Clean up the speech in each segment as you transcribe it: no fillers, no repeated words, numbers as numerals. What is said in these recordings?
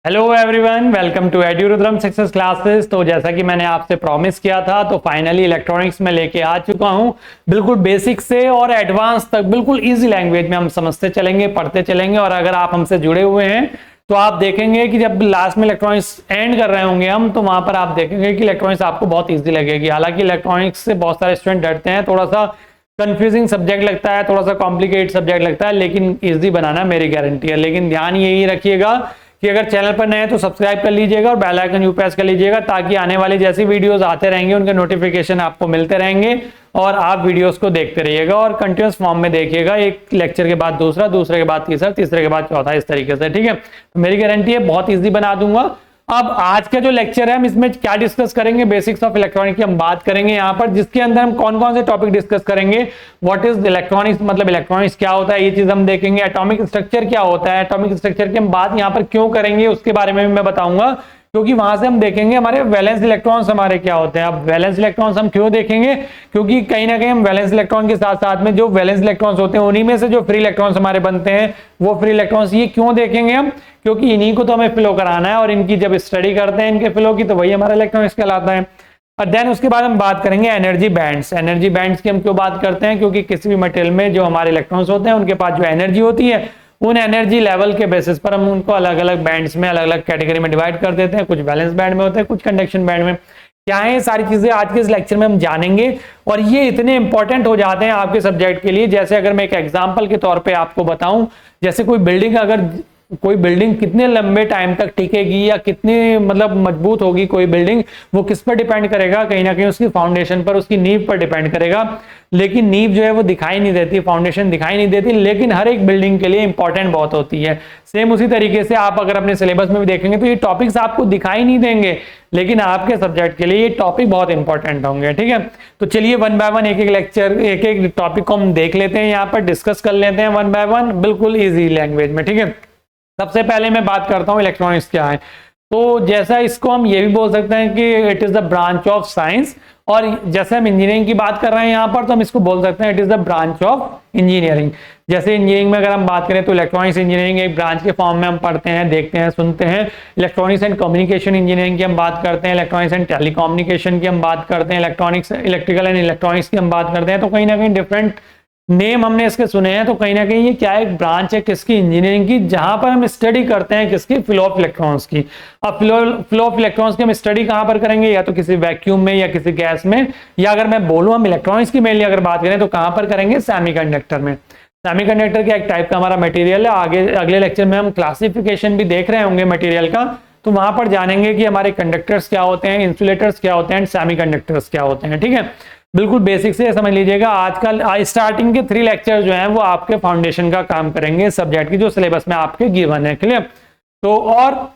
Hello everyone, welcome to Edurudram success classes. तो जैसा कि मैंने आपसे प्रॉमिस किया था, तो फाइनली इलेक्ट्रॉनिक्स में लेके आ चुका हूं। बिल्कुल बेसिक से और एडवांस तक बिल्कुल इजी लैंग्वेज में हम समझते चलेंगे, पढ़ते चलेंगे। और अगर आप हमसे जुड़े हुए हैं तो आप देखेंगे कि जब लास्ट में इलेक्ट्रॉनिक्स एंड कर रहे होंगे हम, तो वहां पर आप देखेंगे कि इलेक्ट्रॉनिक्स आपको बहुत ईजी लगेगी। हालांकि इलेक्ट्रॉनिक्स से बहुत सारे स्टूडेंट डरते हैं, थोड़ा सा कंफ्यूजिंग सब्जेक्ट लगता है, थोड़ा सा कॉम्प्लिकेटेड सब्जेक्ट लगता है, लेकिन इजी बनाना मेरी गारंटी है। लेकिन ध्यान यही रखिएगा कि अगर चैनल पर नए हैं तो सब्सक्राइब कर लीजिएगा और बेल आइकन यू प्रेस कर लीजिएगा, ताकि आने वाली जैसी वीडियोस आते रहेंगे उनके नोटिफिकेशन आपको मिलते रहेंगे और आप वीडियोस को देखते रहिएगा और कंटिन्यूस फॉर्म में देखिएगा। एक लेक्चर के बाद दूसरा, दूसरे के बाद तीसरा, तीसरे के बाद चौथा, इस तरीके से। ठीक है, तो मेरी गारंटी है बहुत ईजी बना दूंगा। अब आज का जो लेक्चर है हम इसमें क्या डिस्कस करेंगे, बेसिक्स ऑफ इलेक्ट्रॉनिक्स की हम बात करेंगे यहाँ पर, जिसके अंदर हम कौन कौन से टॉपिक डिस्कस करेंगे। व्हाट इज इलेक्ट्रॉनिक्स, मतलब इलेक्ट्रॉनिक्स क्या होता है, ये चीज हम देखेंगे। एटॉमिक स्ट्रक्चर क्या होता है, एटॉमिक स्ट्रक्चर की हम बात यहाँ पर क्यों करेंगे उसके बारे में भी मैं बताऊंगा, क्योंकि वहां से हम देखेंगे हमारे वैलेंस इलेक्ट्रॉन्स हमारे क्या होते हैं। अब वैलेंस इलेक्ट्रॉन्स हम क्यों देखेंगे, क्योंकि कहीं ना कहीं हम वैलेंस इलेक्ट्रॉन के साथ साथ में जो वैलेंस इलेक्ट्रॉन्स होते हैं उन्हीं में से जो फ्री इलेक्ट्रॉन्स हमारे बनते हैं वो फ्री इलेक्ट्रॉन्स, ये क्यों देखेंगे हम, क्योंकि इन्हीं को तो हमें फ्लो कराना है और इनकी जब स्टडी करते हैं इनके फ्लो की, तो वही हमारा इलेक्ट्रॉनिक्स कहलाता है। और देन उसके बाद हम बात करेंगे एनर्जी बैंड्स। एनर्जी बैंड्स की हम क्यों बात करते हैं, क्योंकि किसी भी मटेरियल में जो हमारे इलेक्ट्रॉन्स होते हैं उनके पास जो एनर्जी होती है, उन एनर्जी लेवल के बेसिस पर हम उनको अलग अलग बैंड्स में, अलग अलग कैटेगरी में डिवाइड कर देते हैं। कुछ बैलेंस बैंड में होते हैं, कुछ कंडक्शन बैंड में। क्या है ये सारी चीजें आज के इस लेक्चर में हम जानेंगे, और ये इतने इंपॉर्टेंट हो जाते हैं आपके सब्जेक्ट के लिए। जैसे अगर मैं एक एग्जांपल के तौर पे आपको बताऊं, जैसे कोई बिल्डिंग कितने लंबे टाइम तक टिकेगी या कितनी मतलब मजबूत होगी कोई बिल्डिंग, वो किस पर डिपेंड करेगा, कहीं ना कहीं उसकी फाउंडेशन पर, उसकी नींव पर डिपेंड करेगा। लेकिन नींव जो है वो दिखाई नहीं देती, फाउंडेशन दिखाई नहीं देती, लेकिन हर एक बिल्डिंग के लिए इंपॉर्टेंट बहुत होती है। सेम उसी तरीके से आप अगर अपने सिलेबस में भी देखेंगे तो ये टॉपिक्स आपको दिखाई नहीं देंगे, लेकिन आपके सब्जेक्ट के लिए ये टॉपिक बहुत इंपॉर्टेंट होंगे। ठीक है, तो चलिए वन बाय वन एक एक लेक्चर, एक एक टॉपिक को हम देख लेते हैं, यहाँ पर डिस्कस कर लेते हैं वन बाय वन, बिल्कुल ईजी लैंग्वेज में। ठीक है, सबसे पहले मैं बात करता हूं इलेक्ट्रॉनिक्स क्या है। तो जैसा इसको हम ये भी बोल सकते हैं कि it is the branch of science, और जैसे हम इंजीनियरिंग की बात कर रहे हैं यहाँ पर, तो हम इसको बोल सकते हैं it is the branch of engineering. जैसे इंजीनियरिंग में अगर हम बात करें तो इलेक्ट्रॉनिक्स इंजीनियरिंग एक ब्रांच के फॉर्म में हम पढ़ते हैं, देखते हैं, सुनते हैं। इलेक्ट्रॉनिक्स एंड कम्युनिकेशन इंजीनियरिंग की हम बात करते हैं, इलेक्ट्रॉनिक्स एंड टेलीकम्युनिकेशन की हम बात करते हैं, इलेक्ट्रॉनिक्स, इलेक्ट्रिकल एंड इलेक्ट्रॉनिक्स की हम बात करते हैं। तो कहीं ना कहीं डिफरेंट नेम हमने इसके सुने हैं। तो कहीं ना कहीं ये क्या है, एक ब्रांच है किसकी, इंजीनियरिंग की, जहां पर हम स्टडी करते हैं किसकी, फ्लो ऑफ इलेक्ट्रॉन्स की। अब फ्लो ऑफ इलेक्ट्रॉन्स की हम स्टडी कहां पर करेंगे, या तो किसी वैक्यूम में या किसी गैस में, या अगर मैं बोलूं हम इलेक्ट्रॉनिक्स की मेनली अगर बात करें तो कहां पर करेंगे, सेमीकंडक्टर में। सेमीकंडक्टर का एक टाइप का हमारा मटेरियल है। आगे अगले लेक्चर में हम क्लासिफिकेशन भी देख रहे होंगे मटेरियल का, तो वहां पर जानेंगे कि हमारे कंडक्टर्स क्या होते हैं, इंसुलेटर्स क्या होते हैं, सेमीकंडक्टर्स क्या होते हैं। ठीक है, बिल्कुल बेसिक से समझ लीजिएगा। आजकल स्टार्टिंग के 3 लेक्चर जो हैं वो आपके फाउंडेशन का काम करेंगे सब्जेक्ट की, जो सिलेबस में आपके गिवन है। क्लियर, तो और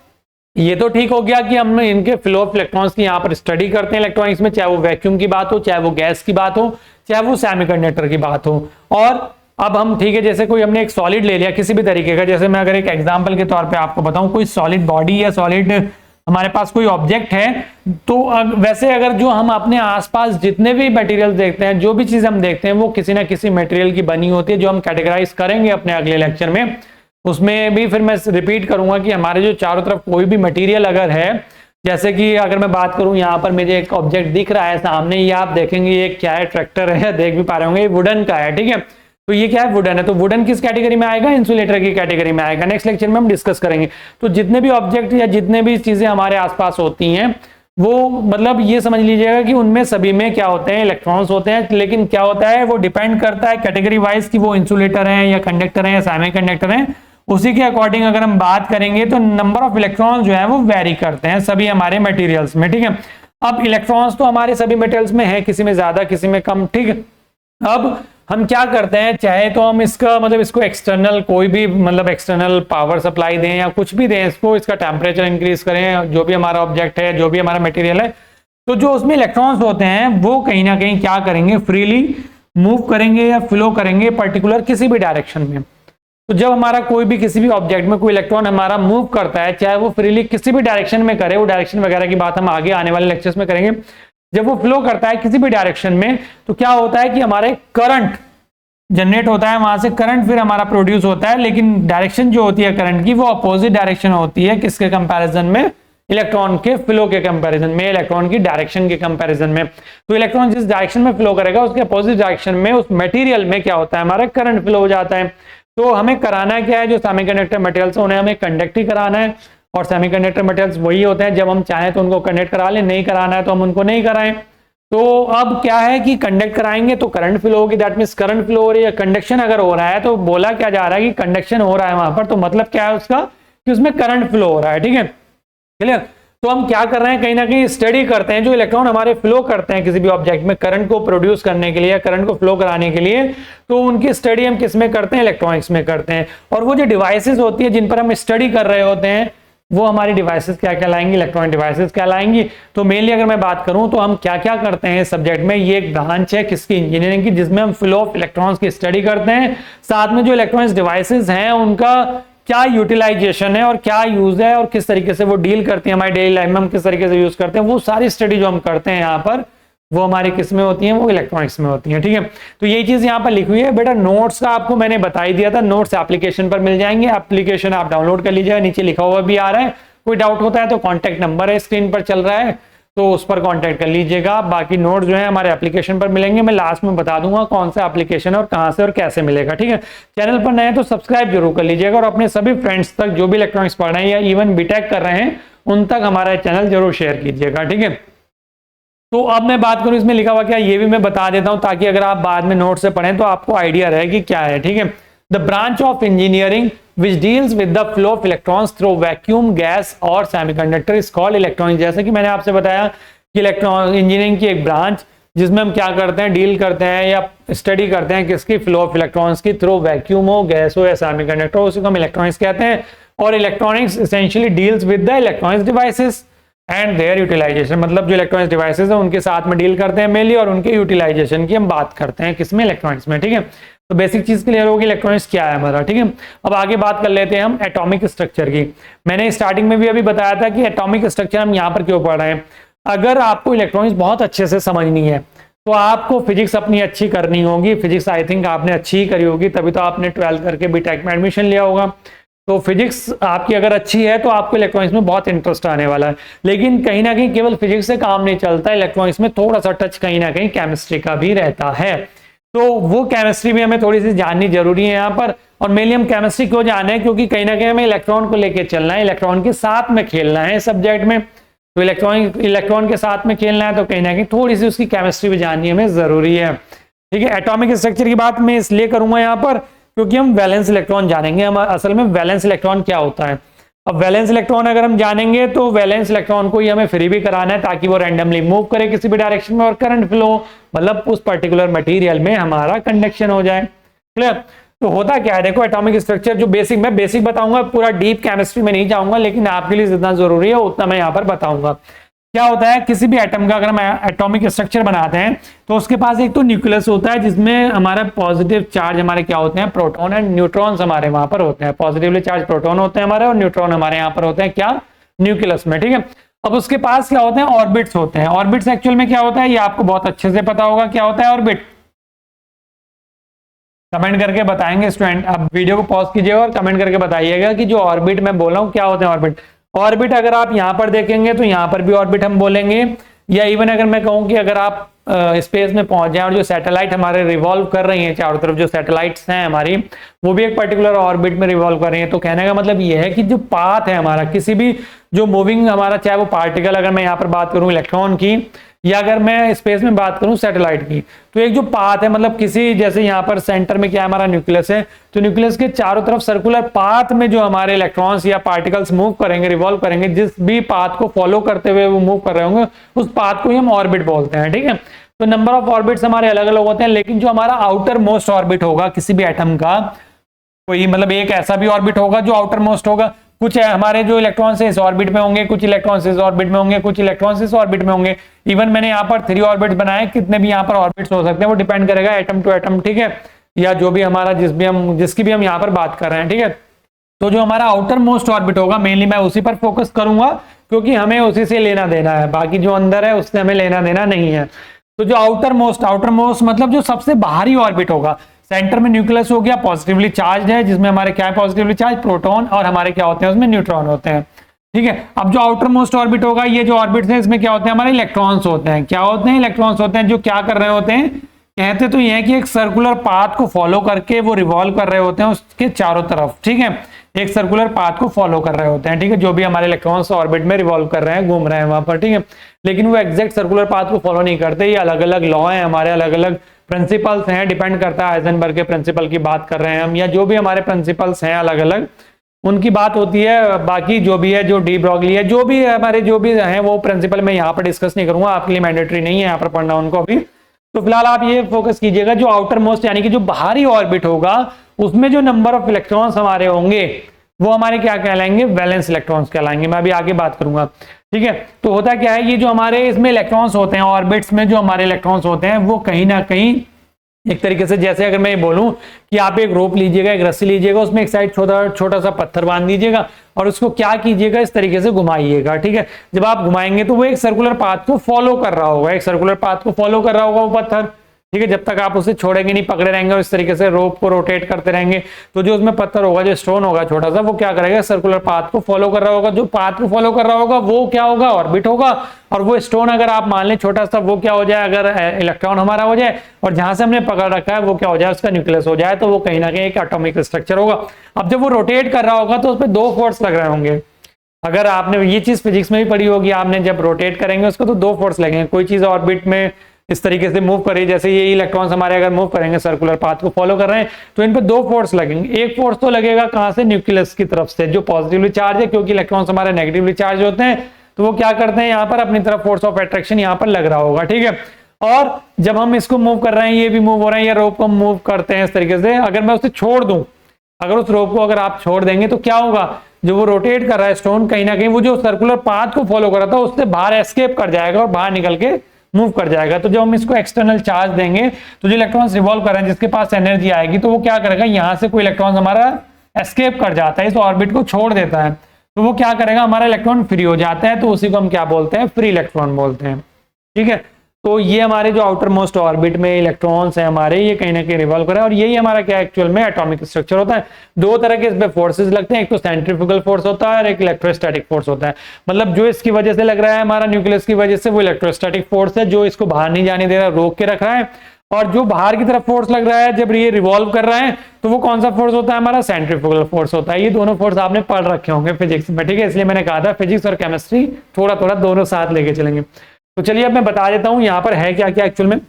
ये तो ठीक हो गया कि हम इनके फ्लो ऑफ इलेक्ट्रॉन्स की यहाँ पर स्टडी करते हैं इलेक्ट्रॉनिक्स में, चाहे वो वैक्यूम की बात हो, चाहे वो गैस की बात हो, चाहे वो सेमीकंडक्टर की बात हो। और अब हम ठीक है, जैसे कोई हमने एक सॉलिड ले लिया किसी भी तरीके का, जैसे मैं अगर एक एग्जांपल के तौर पे आपको बताऊं, कोई सॉलिड बॉडी या सॉलिड हमारे पास कोई ऑब्जेक्ट है, तो वैसे अगर जो हम अपने आसपास जितने भी मटेरियल देखते हैं, जो भी चीज हम देखते हैं, वो किसी ना किसी मटेरियल की बनी होती है, जो हम कैटेगराइज करेंगे अपने अगले लेक्चर में। उसमें भी फिर मैं रिपीट करूंगा कि हमारे जो चारों तरफ कोई भी मटेरियल अगर है, जैसे कि अगर मैं बात करूं यहाँ पर मुझे एक ऑब्जेक्ट दिख रहा है सामने, ये आप देखेंगे ये क्या है, ट्रैक्टर है, देख भी पा रहे होंगे, ये वुडन का है। ठीक है, तो ये क्या है, वुडन है। तो वुडन किस कैटेगरी में आएगा, इंसुलेटर की कैटेगरी में आएगा। नेक्स्ट लेक्चर में हम डिस्कस करेंगे। तो जितने भी ऑब्जेक्ट या जितने भी चीजें हमारे आसपास होती हैं, वो मतलब ये समझ लीजिएगा कि उनमें सभी में क्या होते हैं, इलेक्ट्रॉन्स होते हैं। लेकिन क्या होता है, वो डिपेंड करता है कैटेगरी वाइज कि वो इंसुलेटर है या कंडक्टर है या सेमीकंडक्टर है। उसी के अकॉर्डिंग अगर हम बात करेंगे तो नंबर ऑफ इलेक्ट्रॉन्स जो है वो वेरी करते हैं सभी हमारे मटेरियल्स में। ठीक है, अब इलेक्ट्रॉन्स तो हमारे सभी मटेरियल्स में है, किसी में ज्यादा किसी में कम। ठीक है, अब हम क्या करते हैं, चाहे तो हम इसका मतलब इसको एक्सटर्नल कोई भी मतलब एक्सटर्नल पावर सप्लाई दें या कुछ भी दें, इसको इसका टेम्परेचर इंक्रीज करें, जो भी हमारा ऑब्जेक्ट है, जो भी हमारा मटेरियल है, तो जो उसमें इलेक्ट्रॉन्स होते हैं वो कहीं ना कहीं क्या करेंगे, फ्रीली मूव करेंगे या फ्लो करेंगे पर्टिकुलर किसी भी डायरेक्शन में। तो जब हमारा कोई भी किसी भी ऑब्जेक्ट में कोई इलेक्ट्रॉन हमारा मूव करता है, चाहे वो फ्रीली किसी भी डायरेक्शन में करे, वो डायरेक्शन वगैरह की बात हम आगे आने वाले लेक्चर्स में करेंगे। जब वो फ्लो करता है किसी भी डायरेक्शन में, तो क्या होता है कि हमारे करंट जनरेट होता है, वहां से करंट फिर हमारा प्रोड्यूस होता है, लेकिन डायरेक्शन जो होती है करंट की वो अपोजिट डायरेक्शन होती है, किसके कंपैरिजन में, इलेक्ट्रॉन के फ्लो के कंपैरिजन में, इलेक्ट्रॉन की डायरेक्शन के कंपैरिजन में। तो इलेक्ट्रॉन जिस डायरेक्शन में फ्लो करेगा उसके अपोजिट डायरेक्शन में उस मटेरियल में क्या होता है, हमारा करंट फ्लो हो जाता है। तो हमें कराना क्या है, जो सेमीकंडक्टर मटेरियल्स उन्हें हमें कंडक्ट ही कराना है, और सेमीकंडक्टर मटेरियल्स वही होते हैं जब हम चाहें तो उनको कंडक्ट करा लें, नहीं कराना है तो हम उनको नहीं कराएं। तो अब क्या है कि कंडक्ट कराएंगे तो करंट फ्लो होगी, दैट मींस करंट फ्लो हो रही है। कंडक्शन अगर हो रहा है तो बोला क्या जा रहा है कि कंडक्शन हो रहा है वहां पर, तो मतलब क्या है उसका कि उसमें करंट फ्लो हो रहा है, ठीक है, क्लियर। तो हम क्या कर रहे हैं, कहीं ना कहीं स्टडी करते हैं जो इलेक्ट्रॉन हमारे फ्लो करते हैं किसी भी ऑब्जेक्ट में करंट को प्रोड्यूस करने के लिए, करंट को फ्लो कराने के लिए, तो उनकी स्टडी हम किस में करते हैं, इलेक्ट्रॉनिक्स में करते हैं। और वो जो डिवाइसेस होती है जिन पर हम स्टडी कर रहे होते हैं वो हमारी डिवाइसेस क्या कहलाएंगी, इलेक्ट्रॉनिक डिवाइसेस कहलाएंगी। तो मेनली अगर मैं बात करूं तो हम क्या क्या करते हैं इस सब्जेक्ट में, ये एक ब्रांच है किसकी, इंजीनियरिंग की, जिसमें हम फ्लो ऑफ इलेक्ट्रॉन्स की स्टडी करते हैं। साथ में जो इलेक्ट्रॉनिक्स डिवाइसेस हैं उनका क्या यूटिलाइजेशन है और क्या यूज है और किस तरीके से वो डील करती है हमारी डेली लाइफ में, हम किस तरीके से यूज करते हैं, वो सारी स्टडी जो हम करते हैं यहाँ पर वो हमारे किस में होती है, वो इलेक्ट्रॉनिक्स में होती है, ठीक है। तो यही चीज यहाँ पर लिखी हुई है बेटा। नोट्स का आपको मैंने बता ही दिया था, नोट्स एप्लीकेशन पर मिल जाएंगे, एप्लीकेशन आप डाउनलोड कर लीजिएगा, नीचे लिखा हुआ भी आ रहा है। कोई डाउट होता है तो कॉन्टैक्ट नंबर है स्क्रीन पर चल रहा है, तो उस पर कांटेक्ट कर लीजिएगा। बाकी नोट जो है हमारे एप्लीकेशन पर मिलेंगे, मैं लास्ट में बता दूंगा कौन सा एप्लीकेशन और कहां से और कैसे मिलेगा, ठीक है। चैनल पर नए हैं तो सब्सक्राइब जरूर कर लीजिएगा और अपने सभी फ्रेंड्स तक जो भी इलेक्ट्रॉनिक्स पढ़ रहे हैं या इवन बीटेक कर रहे हैं उन तक हमारा चैनल जरूर शेयर कीजिएगा, ठीक है। तो अब मैं बात करूं इसमें लिखा हुआ क्या, ये भी मैं बता देता हूं ताकि अगर आप बाद में नोट से पढ़ें तो आपको आइडिया रहे कि क्या है, ठीक है। The branch of engineering which deals with the flow of electrons through vacuum gas और semiconductor is called electronics। जैसे कि मैंने आपसे बताया कि इलेक्ट्रॉन इंजीनियरिंग की एक ब्रांच जिसमें हम क्या करते हैं, डील करते हैं या स्टडी करते हैं किसकी, फ्लो ऑफ इलेक्ट्रॉन्स की, थ्रू वैक्यूम हो, गैस हो या सेमीकंडक्टर हो, उसी को हम इलेक्ट्रॉनिक्स कहते हैं। और electronics essentially deals with the electronics devices and their utilisation, मतलब जो इलेक्ट्रॉनिक्स डिवाइसेस हैं उनके साथ में डील करते हैं मेनली, और उनके यूटिलाइजेशन की हम बात करते हैं किसमें, इलेक्ट्रॉनिक्स में, ठीक है। तो बेसिक चीज क्लियर होगी इलेक्ट्रॉनिक्स क्या है हमारा, ठीक है। अब आगे बात कर लेते हैं हम एटॉमिक स्ट्रक्चर की। मैंने स्टार्टिंग में भी अभी बताया था कि एटॉमिक स्ट्रक्चर हम यहाँ पर क्यों पढ़ रहे हैं। अगर आपको इलेक्ट्रॉनिक्स बहुत अच्छे से समझनी है तो आपको फिजिक्स अपनी अच्छी करनी होगी। फिजिक्स आई थिंक आपने अच्छी ही करी होगी, तभी तो आपने 12th करके बीटेक में एडमिशन लिया होगा। तो फिजिक्स आपकी अगर अच्छी है तो आपको इलेक्ट्रॉनिक्स में बहुत इंटरेस्ट आने वाला है। लेकिन कहीं ना कहीं केवल फिजिक्स से काम नहीं चलता, इलेक्ट्रॉनिक्स में थोड़ा सा टच कहीं ना कहीं केमिस्ट्री का भी रहता है। तो वो केमिस्ट्री भी हमें थोड़ी सी जाननी जरूरी है यहाँ पर। और मेनली हम केमिस्ट्री क्यों जाने हैं, क्योंकि कहीं ना कहीं हमें इलेक्ट्रॉन को लेके चलना है, इलेक्ट्रॉन के साथ में खेलना है सब्जेक्ट में। तो इलेक्ट्रॉन के साथ में खेलना है तो कहीं ना कहीं थोड़ी सी उसकी केमिस्ट्री भी जाननी हमें जरूरी है, ठीक है। एटॉमिक स्ट्रक्चर की बात मैं इसलिए करूंगा यहाँ पर क्योंकि हम वैलेंस इलेक्ट्रॉन जानेंगे। हम असल में वैलेंस इलेक्ट्रॉन क्या होता है, अब वैलेंस इलेक्ट्रॉन अगर हम जानेंगे तो वैलेंस इलेक्ट्रॉन को ही हमें फ्री भी कराना है ताकि वो रैंडमली मूव करे किसी भी डायरेक्शन में और करंट फ्लो, मतलब उस पर्टिकुलर मटेरियल में हमारा कंडक्शन हो जाए, क्लियर। तो होता क्या है, देखो एटॉमिक स्ट्रक्चर जो बेसिक, मैं बेसिक बताऊंगा, पूरा डीप केमिस्ट्री में नहीं जाऊंगा, लेकिन आपके लिए जितना जरूरी है उतना मैं यहाँ पर बताऊंगा। क्या होता है, किसी भी एटम का अगर हम एटॉमिक स्ट्रक्चर बनाते हैं तो उसके पास एक तो न्यूक्लियस होता है जिसमें हमारा पॉजिटिव चार्ज हमारे क्या होते हैं, प्रोटॉन एंड न्यूट्रॉन्स हमारे वहां पर होते हैं। पॉजिटिवली चार्ज प्रोटॉन होते हैं हमारे और न्यूट्रॉन हमारे यहाँ पर होते हैं क्या, न्यूक्लियस में, ठीक है। अब उसके पास क्या होते हैं, ऑर्बिट्स होते हैं। ऑर्बिट्स एक्चुअल में क्या होता है ये आपको बहुत अच्छे से पता होगा, क्या होता है ऑर्बिट, कमेंट करके बताएंगे स्टूडेंट। अब वीडियो को पॉज कीजिएगा और कमेंट करके बताइएगा कि जो ऑर्बिट मैं बोल रहा हूँ क्या होते हैं ऑर्बिट। ऑर्बिट अगर आप यहाँ पर देखेंगे तो यहाँ पर भी ऑर्बिट हम बोलेंगे, या इवन अगर मैं कहूँ कि अगर आप स्पेस में पहुंच जाए और जो सैटेलाइट हमारे रिवॉल्व कर रही हैं चारों तरफ, जो सैटेलाइट्स हैं हमारी वो भी एक पर्टिकुलर ऑर्बिट में रिवॉल्व कर रही हैं। तो कहने का मतलब ये है कि जो पाथ है हमारा किसी भी जो मूविंग हमारा, चाहे वो पार्टिकल, अगर मैं यहाँ पर बात करूँ इलेक्ट्रॉन की, या अगर मैं स्पेस में बात करूं सैटेलाइट की, तो एक जो पाथ है, मतलब किसी, जैसे यहाँ पर सेंटर में क्या हमारा न्यूक्लियस है, तो न्यूक्लियस के चारों तरफ सर्कुलर पाथ में जो हमारे इलेक्ट्रॉन्स या पार्टिकल्स मूव करेंगे, रिवॉल्व करेंगे, जिस भी पाथ को फॉलो करते हुए वो मूव कर रहे होंगे उस पाथ को ही हम ऑर्बिट बोलते हैं, ठीक है। तो नंबर ऑफ ऑर्बिट्स हमारे अलग अलग होते हैं, लेकिन जो हमारा आउटर मोस्ट ऑर्बिट होगा किसी भी एटम का, कोई मतलब एक ऐसा भी ऑर्बिट होगा जो आउटर मोस्ट होगा। कुछ हमारे जो इलेक्ट्रॉन्स इस ऑर्बिट में होंगे, कुछ इलेक्ट्रॉन्स इस ऑर्बिट में होंगे, कुछ इलेक्ट्रॉन्स इस ऑर्बिट में होंगे। इवन मैंने यहाँ पर 3 ऑर्बिट्स बनाए, कितने भी यहाँ पर ऑर्बिट्स हो सकते हैं वो डिपेंड करेगा एटम टू एटम, ठीक है, या जो भी हमारा जिसकी भी हम यहाँ पर बात कर रहे हैं, ठीक है। तो जो हमारा आउटर मोस्ट ऑर्बिट होगा मेनली मैं उसी पर फोकस करूंगा क्योंकि हमें उसी से लेना देना है, बाकी जो अंदर है उससे हमें लेना देना नहीं है। तो जो आउटर मोस्ट मतलब जो सबसे बाहरी ऑर्बिट होगा, सेंटर में न्यूक्लियस हो गया, पॉजिटिवली चार्ज है, जिसमें हमारे क्या है पॉजिटिवली चार्ज प्रोटॉन, और हमारे क्या होते हैं उसमें न्यूट्रॉन होते हैं। ठीक है, अब जो आउटर मोस्ट ऑर्बिट होगा, ये जो ऑर्बिट है इसमें क्या होते हैं हमारे इलेक्ट्रॉन्स होते हैं। क्या होते हैं? इलेक्ट्रॉन्स होते हैं, जो क्या कर रहे होते हैं, कहते तो ये है कि एक सर्कुलर पाथ को फॉलो करके वो रिवॉल्व कर रहे होते हैं उसके चारों तरफ। ठीक है, एक सर्कुलर पाथ को फॉलो कर रहे होते हैं। ठीक है, जो भी हमारे इलेक्ट्रॉन्स ऑर्बिट में रिवॉल्व कर रहे हैं, घूम रहे हैं वहां पर। ठीक है, लेकिन वो एग्जैक्ट सर्कुलर पाथ को फॉलो नहीं करते, ये अलग अलग लॉ है हमारे, अलग अलग प्रिंसिपल्स हैं, डिपेंड करता है हाइजेनबर्ग के प्रिंसिपल की बात कर रहे हैं हम, या जो भी हमारे प्रिंसिपल्स हैं अलग अलग उनकी बात होती है। बाकी जो भी है, जो डी ब्रॉगली है, जो भी हमारे जो भी हैं वो प्रिंसिपल मैं यहाँ पर डिस्कस नहीं करूंगा, आपके लिए मैंडेटरी नहीं है यहाँ पर पढ़ना उनको अभी। तो फिलहाल आप ये फोकस कीजिएगा, जो आउटर मोस्ट यानी कि जो बाहरी ऑर्बिट होगा उसमें जो नंबर ऑफ इलेक्ट्रॉन्स हमारे होंगे वो हमारे क्या कहलाएंगे, वैलेंस इलेक्ट्रॉन्स कहलाएंगे। मैं अभी आगे बात करूंगा। ठीक है, तो होता क्या है, ये जो हमारे इसमें इलेक्ट्रॉन्स होते हैं ऑर्बिट्स में, जो हमारे इलेक्ट्रॉन्स होते हैं वो कहीं ना कहीं एक तरीके से, जैसे अगर मैं ये बोलूं कि आप एक रोप लीजिएगा, एक रस्सी लीजिएगा, उसमें एक साइड छोटा सा पत्थर बांध दीजिएगा और उसको क्या कीजिएगा, इस तरीके से घुमाइएगा। ठीक है, जब आप घुमाएंगे तो वो एक सर्कुलर पाथ को फॉलो कर रहा होगा, एक सर्कुलर पाथ को फॉलो कर रहा होगा वो पत्थर। ठीक है, जब तक आप उसे छोड़ेंगे नहीं, पकड़े रहेंगे और इस तरीके से रोप को रोटेट करते रहेंगे, तो जो उसमें पत्थर होगा, जो स्टोन होगा छोटा सा, वो क्या करेगा, सर्कुलर पाथ को फॉलो कर रहा होगा। जो पाथ को फॉलो कर रहा होगा वो क्या होगा, ऑर्बिट होगा। और वो स्टोन अगर आप मान लें छोटा सा, वो क्या हो जाए, अगर इलेक्ट्रॉन हमारा हो जाए, और जहां से हमने पकड़ रखा है वो क्या हो जाए, उसका न्यूक्लियस हो जाए, तो वो कहीं ना कहीं एक एटॉमिक स्ट्रक्चर होगा। अब जब वो रोटेट कर रहा होगा तो उस पर दो फोर्स लग रहे होंगे। अगर आपने ये चीज फिजिक्स में भी पढ़ी होगी आपने, जब रोटेट करेंगे उसको तो दो फोर्स लगेंगे। कोई चीज ऑर्बिट में इस तरीके से मूव करे, जैसे ये इलेक्ट्रॉन्स हमारे अगर मूव करेंगे सर्कुलर पाथ को फॉलो कर रहे हैं, तो इन पे दो फोर्स लगेंगे। एक फोर्स तो लगेगा कहां से, न्यूक्लियस की तरफ से, जो पॉजिटिवली चार्ज है, क्योंकि इलेक्ट्रॉन्स हमारे नेगेटिवली चार्ज होते हैं, तो वो क्या करते हैं यहाँ पर अपनी तरफ फोर्स ऑफ अट्रैक्शन यहाँ पर लग रहा होगा। ठीक है, और जब हम इसको मूव कर रहे हैं, ये भी मूव हो रहे हैं, या रोप को मूव करते हैं इस तरीके से, अगर मैं उसे छोड़ दूं, अगर उस रोप को अगर आप छोड़ देंगे तो क्या होगा, जो वो रोटेट कर रहा है स्टोन, कहीं ना कहीं वो जो सर्कुलर पाथ को फॉलो कर रहा था उससे बाहर एस्केप कर जाएगा और बाहर निकल के मूव कर जाएगा। तो जब हम इसको एक्सटर्नल चार्ज देंगे तो जो इलेक्ट्रॉन्स रिवॉल्व कर रहे हैं, जिसके पास एनर्जी आएगी, तो वो क्या करेगा, यहां से कोई इलेक्ट्रॉन हमारा एस्केप कर जाता है, इस ऑर्बिट को छोड़ देता है, तो वो क्या करेगा, हमारा इलेक्ट्रॉन फ्री हो जाता है, तो उसी को हम क्या बोलते हैं, फ्री इलेक्ट्रॉन बोलते हैं। ठीक है, तो ये हमारे जो आउटर मोस्ट ऑर्बिट में इलेक्ट्रॉन्स हैं हमारे, ये कहीं ना कहीं रिवॉल्व कर रहे हैं, और यही हमारा क्या एक्चुअल में एटॉमिक स्ट्रक्चर होता है। दो तरह के इसमें फोर्सेस लगते हैं, एक तो सेंट्रीफ्यूगल फोर्स होता है और एक इलेक्ट्रोस्टैटिक फोर्स होता है। मतलब जो इसकी वजह से लग रहा है हमारा न्यूक्लियस की वजह से, वो इलेक्ट्रोस्टैटिक फोर्स है, जो इसको बाहर नहीं जाने दे रहा, रोक के रख रहा है। और जो बाहर की तरफ फोर्स लग रहा है जब ये रिवॉल्व कर रहा है, तो वो कौन सा फोर्स होता है, हमारा सेंट्रीफ्यूगल फोर्स होता है। ये दोनों फोर्स आपने पढ़ रखे होंगे फिजिक्स में। ठीक है, इसलिए मैंने कहा था फिजिक्स और केमिस्ट्री थोड़ा थोड़ा दोनों साथ लेके चलेंगे। तो चलिए अब मैं बता देता हूं यहाँ पर है क्या क्या एक्चुअल में।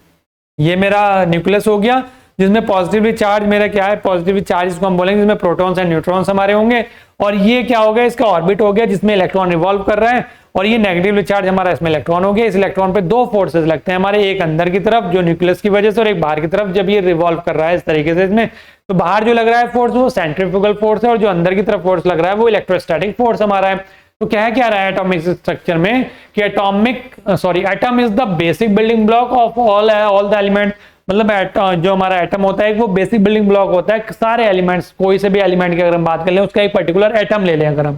ये मेरा न्यूक्लियस हो गया, जिसमें पॉजिटिवली चार्ज मेरा क्या है, पॉजिटिवली चार्ज इसको हम बोलेंगे, जिसमें प्रोटॉन्स एंड न्यूट्रॉन्स हमारे होंगे। और ये क्या हो गया, इसका ऑर्बिट हो गया, जिसमें इलेक्ट्रॉन रिवॉल्व कर रहा है। और ये नेगेटिवली चार्ज हमारा इसमें इलेक्ट्रॉन हो गया। इस इलेक्ट्रॉन पे दो फोर्सेज लगते हैं हमारे, एक अंदर की तरफ जो न्यूक्लियस की वजह से, और एक बाहर की तरफ जब ये रिवॉल्व कर रहा है इस तरीके से इसमें। तो बाहर जो लग रहा है फोर्स वो सेंट्रीफ्यूगल फोर्स है, और जो अंदर की तरफ फोर्स लग रहा है वो इलेक्ट्रोस्टैटिक फोर्स हमारा है। तो क्या रहा है एटॉमिक स्ट्रक्चर में कि atom is the basic building block of all the element. मतलब जो हमारा एटम होता है वो बेसिक बिल्डिंग ब्लॉक होता है सारे एलिमेंट्स, कोई से भी एलिमेंट की अगर हम बात कर लें, उसका एक पर्टिकुलर एटम ले लें अगर हम।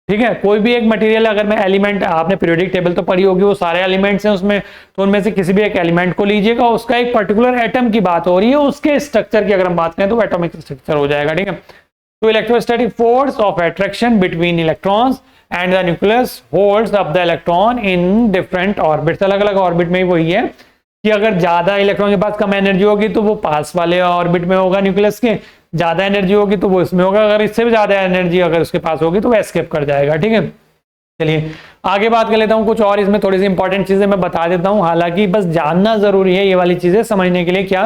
ठीक है, कोई भी एक मटेरियल अगर मैं एलिमेंट, आपने पीरियोडिक टेबल तो पढ़ी होगी, वो सारे एलिमेंट्स हैं उसमें, तो उनमें से किसी भी एक एलिमेंट को लीजिएगा, उसका एक पर्टिकुलर एटम की बात हो रही है, उसके स्ट्रक्चर की अगर हम बात करें तो एटॉमिक स्ट्रक्चर हो जाएगा। ठीक है, तो electrostatic force of attraction between electrons and the nucleus holds up the electron in different orbits. अलग अलग ऑर्बिट में ही वही है कि अगर ज्यादा इलेक्ट्रॉन के पास कम एनर्जी होगी तो वो पास वाले ऑर्बिट में होगा न्यूक्लियस के, ज्यादा एनर्जी होगी तो वो इसमें होगा, अगर इससे भी ज्यादा एनर्जी अगर उसके पास होगी तो वो एस्केप कर जाएगा। ठीक है, चलिए आगे बात कर लेता हूँ कुछ और, इसमें थोड़ी सी इंपॉर्टेंट चीजें मैं बता देता हूँ, हालांकि बस जानना जरूरी है ये वाली चीजें समझने के लिए। क्या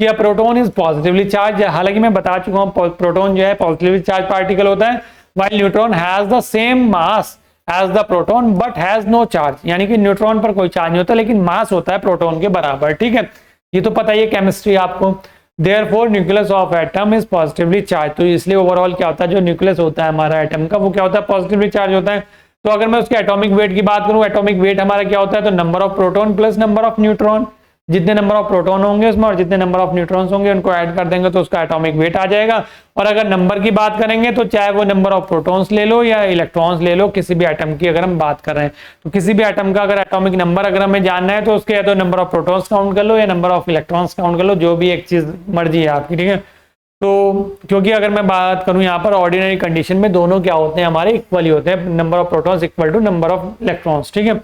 कि a proton is positively charge, हालांकि मैं बता चुका हूँ प्रोटॉन जो है पॉजिटिवली चार्ज पार्टिकल होता है, while neutron has the same mass as the proton but has no charge. यानी कि न्यूट्रॉन पर कोई चार्ज नहीं होता लेकिन मास होता है प्रोटॉन के बराबर। ठीक है, ये तो पता ही है केमिस्ट्री आपको। Therefore nucleus of atom is positively charge. तो इसलिए ओवरऑल क्या होता है, जो न्यूक्लियस होता है हमारा एटम का वो क्या होता है, पॉजिटिवली चार्ज होता है। तो अगर मैं उसके एटॉमिक वेट की बात करूं, एटॉमिक वेट हमारा क्या होता है, तो number of proton plus number of neutron. जितने नंबर ऑफ प्रोटॉन होंगे उसमें और जितने नंबर ऑफ न्यूट्रॉन्स होंगे उनको ऐड कर देंगे तो उसका एटॉमिक वेट आ जाएगा। और अगर नंबर की बात करेंगे तो चाहे वो नंबर ऑफ प्रोटॉन्स ले लो या इलेक्ट्रॉन्स ले लो, किसी भी एटम की अगर हम बात कर रहे हैं तो किसी भी एटम का अगर एटॉमिक नंबर अगर हमें जानना है तो उसके या तो नंबर ऑफ प्रोटॉन्स काउंट कर लो या नंबर ऑफ इलेक्ट्रॉन्स काउंट कर लो, जो भी एक चीज मर्जी है आपकी, ठीक है। तो क्योंकि अगर मैं बात करूं यहाँ पर ऑर्डिनरी कंडीशन में दोनों क्या होते हैं हमारे इक्वल ही होते हैं, number of protons equal to number of electrons, ठीक है।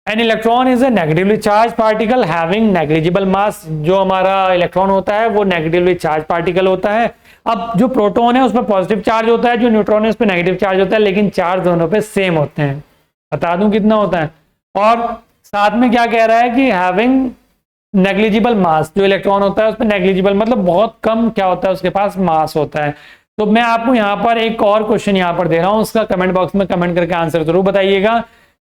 An electron is a negatively charge particle having negligible mass. जो हमारा इलेक्ट्रॉन होता है वो नेगेटिवली चार्ज पार्टिकल होता है। अब जो प्रोटॉन है उस पर पॉजिटिव चार्ज होता है, जो न्यूट्रॉन है उस पर नेगेटिव चार्ज होता है, लेकिन चार्ज दोनों पे सेम होते हैं। बता दूं कितना होता है। और साथ में क्या कह रहा है कि हैविंग नेग्लिजिबल मास, जो इलेक्ट्रॉन होता है उस पर नेग्लिजिबल मतलब बहुत कम क्या होता है उसके पास मास होता है। तो मैं आपको यहाँ पर एक और क्वेश्चन यहाँ पर दे रहा हूँ, उसका कमेंट बॉक्स में कमेंट करके आंसर जरूर बताइएगा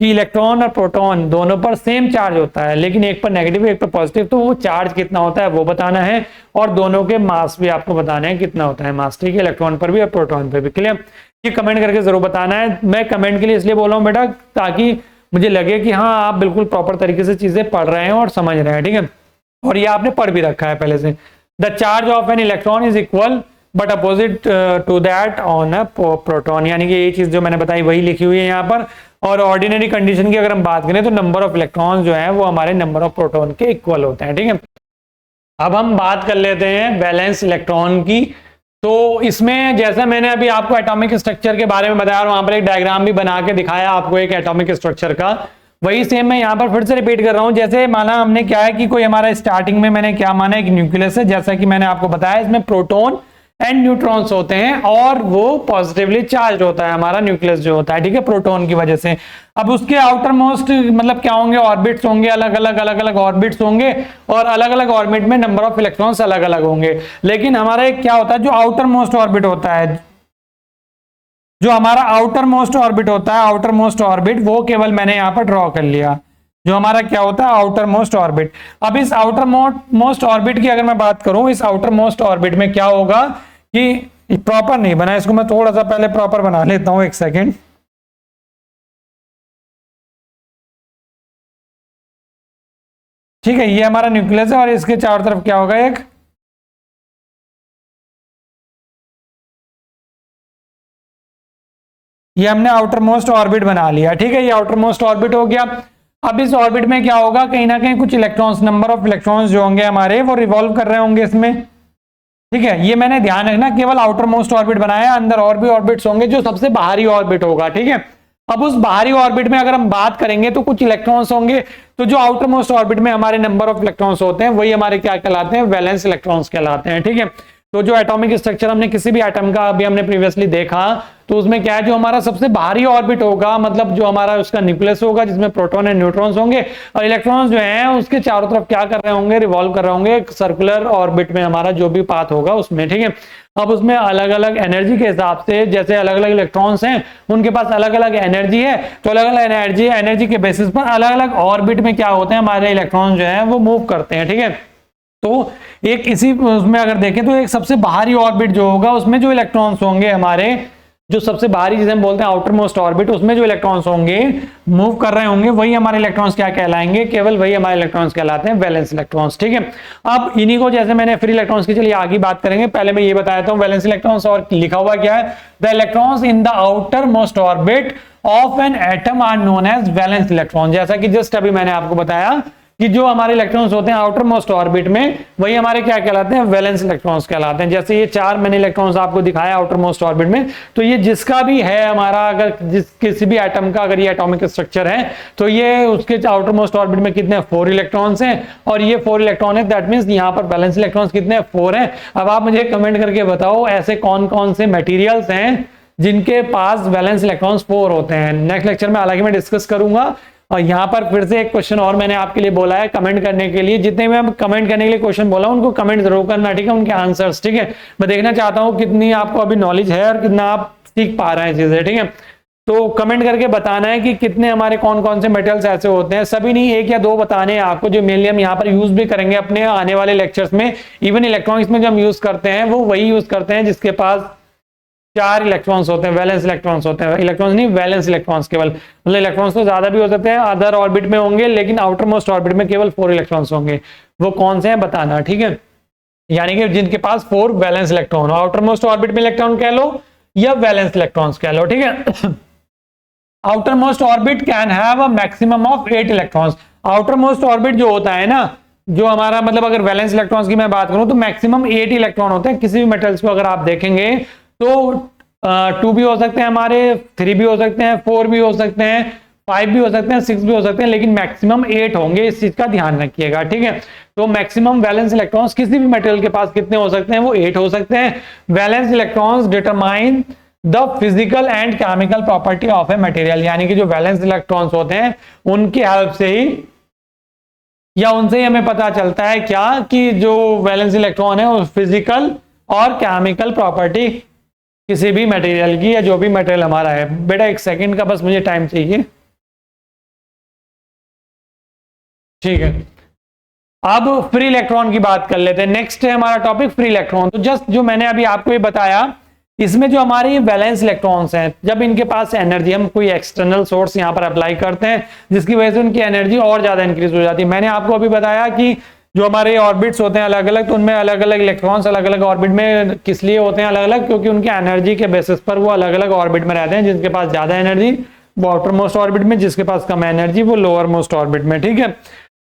कि इलेक्ट्रॉन और प्रोटॉन दोनों पर सेम चार्ज होता है लेकिन एक पर नेगेटिव एक पर पॉजिटिव, तो वो चार्ज कितना होता है वो बताना है और दोनों के मास भी आपको बताना है कितना होता है मास, ठीक है, इलेक्ट्रॉन पर भी और प्रोटॉन पर भी। क्लियर? ये कमेंट करके जरूर बताना है। मैं कमेंट के लिए इसलिए बोल रहा हूँ बेटा ताकि मुझे लगे कि हाँ आप बिल्कुल प्रॉपर तरीके से चीजें पढ़ रहे हैं और समझ रहे हैं, ठीक है। और ये आपने पढ़ भी रखा है पहले से। The charge of an electron is equal but opposite to that on a proton, यानी कि ये चीज जो मैंने बताई वही लिखी हुई है यहाँ पर। और ऑर्डिनरी कंडीशन की अगर हम बात करें तो नंबर ऑफ इलेक्ट्रॉन जो है वो हमारे नंबर ऑफ प्रोटॉन के इक्वल होते हैं, ठीक है। अब हम बात कर लेते हैं वैलेंस इलेक्ट्रॉन की। तो इसमें जैसा मैंने अभी आपको एटॉमिक स्ट्रक्चर के बारे में बताया और वहां पर एक डायग्राम भी बना के दिखाया आपको एक एटॉमिक स्ट्रक्चर का, वही सेम मैं यहाँ पर फिर से रिपीट कर रहा हूँ। जैसे माना हमने क्या है कि कोई हमारा स्टार्टिंग में मैंने क्या माना एक न्यूक्लियस है, जैसा कि मैंने आपको बताया इसमें प्रोटॉन एंड न्यूट्रॉन्स होते हैं और वो पॉजिटिवली चार्ज होता है हमारा न्यूक्लियस जो होता है, ठीक है, प्रोटॉन की वजह से। अब उसके आउटर मोस्ट मतलब क्या होंगे, ऑर्बिट्स होंगे, अलग अलग ऑर्बिट्स होंगे और अलग अलग ऑर्बिट में नंबर ऑफ इलेक्ट्रॉन्स अलग अलग होंगे। लेकिन हमारा क्या होता है जो आउटर मोस्ट ऑर्बिट होता है, जो हमारा आउटर मोस्ट ऑर्बिट होता है, आउटर मोस्ट ऑर्बिट वो केवल मैंने यहां पर ड्रॉ कर लिया, जो हमारा क्या होता है आउटर मोस्ट ऑर्बिट। अब इस आउटर मोस्ट ऑर्बिट की अगर मैं बात करूं, इस आउटर मोस्ट ऑर्बिट में क्या होगा कि प्रॉपर नहीं बना, इसको मैं थोड़ा सा पहले प्रॉपर बना लेता हूं, एक सेकेंड। ठीक है, ये हमारा न्यूक्लियस है और इसके चारों तरफ क्या होगा, एक ये हमने आउटर मोस्ट ऑर्बिट बना लिया, ठीक है, ये आउटर मोस्ट ऑर्बिट हो गया। अब इस ऑर्बिट में क्या होगा, कहीं ना कहीं कुछ इलेक्ट्रॉन्स, नंबर ऑफ इलेक्ट्रॉन्स जो होंगे हमारे वो रिवॉल्व कर रहे होंगे इसमें, ठीक है। ये मैंने ध्यान रखना केवल आउटर मोस्ट ऑर्बिट बनाया, अंदर और भी ऑर्बिट्स होंगे जो सबसे बाहरी ऑर्बिट होगा, ठीक है। अब उस बाहरी ऑर्बिट में अगर हम बात करेंगे तो कुछ इलेक्ट्रॉन्स होंगे, तो जो आउटर मोस्ट ऑर्बिट में हमारे नंबर ऑफ इलेक्ट्रॉन्स होते हैं वही हमारे क्या कहलाते हैं, वैलेंस इलेक्ट्रॉन्स कहलाते हैं, ठीक है। तो जो एटॉमिक स्ट्रक्चर हमने किसी भी एटम का अभी हमने प्रीवियसली देखा, तो उसमें क्या है जो हमारा सबसे बाहरी ऑर्बिट होगा, मतलब जो हमारा उसका न्यूक्लियस होगा जिसमें प्रोटॉन एंड न्यूट्रॉन्स होंगे और इलेक्ट्रॉन्स जो हैं उसके चारों तरफ क्या कर रहे होंगे, रिवॉल्व कर रहे होंगे एक सर्कुलर ऑर्बिट में, हमारा जो भी पाथ होगा उसमें, ठीक है। अब उसमें अलग अलग एनर्जी के हिसाब से, जैसे अलग अलग इलेक्ट्रॉन्स हैं उनके पास अलग अलग एनर्जी है, तो अलग अलग एनर्जी के बेसिस पर अलग अलग ऑर्बिट में क्या होते हैं हमारे इलेक्ट्रॉन जो है वो मूव करते हैं, ठीक है। तो एक इसी उसमें अगर देखें तो एक सबसे बाहरी ऑर्बिट जो होगा उसमें जो इलेक्ट्रॉन्स होंगे हमारे, जो सबसे बाहरी जिसे हम बोलते हैं आउटर मोस्ट ऑर्बिट, उसमें जो इलेक्ट्रॉन्स होंगे मूव कर रहे होंगे वही हमारे इलेक्ट्रॉन्स क्या कहलाएंगे, केवल वही हमारे इलेक्ट्रॉन्स कहलाते हैं वैलेंस इलेक्ट्रॉन्स, ठीक है। अब इन्हीं को जैसे मैंने फ्री इलेक्ट्रॉन्स की, चलिए आगे बात करेंगे, पहले मैं ये बताया था वैलेंस इलेक्ट्रॉन्स और लिखा हुआ क्या है, the electrons in the outermost orbit of an atom are known as valence electron. जैसा कि जस्ट अभी मैंने आपको बताया कि जो हमारे इलेक्ट्रॉन्स होते हैं आउटर मोस्ट ऑर्बिट में वही हमारे क्या कहलाते हैं, वैलेंस इलेक्ट्रॉन्स कहलाते हैं। जैसे ये 4 मैंने इलेक्ट्रॉन्स आपको दिखाया आउटर मोस्ट ऑर्बिट में, तो ये जिसका भी है हमारा, अगर किसी भी एटम का अगर ये एटॉमिक स्ट्रक्चर है तो ये उसके आउटर मोस्ट ऑर्बिट में कितने 4 इलेक्ट्रॉन्स हैं और ये 4 इलेक्ट्रॉन है, दैट मींस यहाँ पर वैलेंस इलेक्ट्रॉन्स कितने 4 हैं। अब आप मुझे कमेंट करके बताओ ऐसे कौन कौन से मटेरियल्स हैं जिनके पास वैलेंस इलेक्ट्रॉन्स 4 होते हैं। नेक्स्ट लेक्चर में हालांकि मैं डिस्कस करूंगा। और यहाँ पर फिर से एक क्वेश्चन और मैंने आपके लिए बोला है कमेंट करने के लिए, जितने मैं कमेंट करने के लिए क्वेश्चन बोला उनको कमेंट जरूर करना, ठीक है, उनके आंसर्स, ठीक है। मैं देखना चाहता हूँ कितनी आपको अभी नॉलेज है और कितना आप सीख पा रहे हैं चीजें, ठीक है। तो कमेंट करके बताना है कि कितने हमारे कौन कौन से मेटल्स ऐसे होते हैं, सभी नहीं, 1 या 2 बताने हैं आपको, जो मेनली हम यहाँ पर यूज भी करेंगे अपने आने वाले लेक्चर्स में। इवन इलेक्ट्रॉनिक्स में जो हम यूज करते हैं वो वही यूज करते हैं जिसके पास 4 इलेक्ट्रॉन्स होते हैं, वैलेंस इलेक्ट्रॉन्स होते हैं, इलेक्ट्रॉन्स नहीं वैलेंस इलेक्ट्रॉन्स केवल, मतलब इलेक्ट्रॉन्स तो ज्यादा भी हो सकते हैं, अदर ऑर्बिट में होंगे, लेकिन आउटर मोस्ट ऑर्बिट में केवल 4 इलेक्ट्रॉन्स होंगे। वो कौन से हैं बताना, ठीक है, यानी कि जिनके पास 4 valence electron, outer most orbit में इलेक्ट्रॉन कह लो या वैलेंस इलेक्ट्रॉन्स कह लो, ठीक है। Outer most orbit can have a maximum of 8 electrons. Outer most orbit जो होता है ना, जो हमारा मतलब अगर वैलेंस इलेक्ट्रॉन्स की मैं बात करूं तो मैक्सिमम 8 इलेक्ट्रॉन होते हैं। किसी भी मेटल्स को अगर आप देखेंगे तो 2 भी हो सकते हैं हमारे, 3 भी हो सकते हैं, 4 भी हो सकते हैं, 5 भी हो सकते हैं, 6 भी हो सकते हैं, लेकिन मैक्सिमम 8 होंगे, इस चीज का ध्यान रखिएगा, ठीक है। तो मैक्सिमम वैलेंस इलेक्ट्रॉन्स किसी भी मेटेरियल के पास कितने हो सकते हैं, वो 8 हो सकते हैं। Valence electrons determine the physical and chemical property of a material, यानी कि जो वैलेंस इलेक्ट्रॉन्स होते हैं उनकी हेल्प से ही या उनसे ही हमें पता चलता है क्या कि जो वैलेंस इलेक्ट्रॉन है वो फिजिकल और केमिकल प्रॉपर्टी किसी भी मटेरियल की, या जो भी मटेरियल हमारा है। बेटा एक सेकंड का बस मुझे टाइम चाहिए, ठीक है। अब फ्री इलेक्ट्रॉन की बात कर लेते हैं। नेक्स्ट है हमारा टॉपिक फ्री इलेक्ट्रॉन। तो जस्ट जो मैंने अभी आपको ये बताया, इसमें जो हमारी वैलेंस इलेक्ट्रॉन्स हैं, जब इनके पास एनर्जी, हम कोई एक्सटर्नल सोर्स यहां पर अप्लाई करते हैं जिसकी वजह से उनकी एनर्जी और ज्यादा इंक्रीज हो जाती है। मैंने आपको अभी बताया कि जो हमारे ऑर्बिट्स होते हैं अलग अलग, तो उनमें अलग अलग इलेक्ट्रॉन्स अलग अलग ऑर्बिट में किस लिए होते हैं अलग अलग, क्योंकि उनके एनर्जी के बेसिस पर वो अलग अलग ऑर्बिट में रहते हैं। जिसके पास ज्यादा एनर्जी वो आउटर मोस्ट ऑर्बिट में, जिसके पास कम एनर्जी वो लोअर मोस्ट ऑर्बिट में, ठीक है।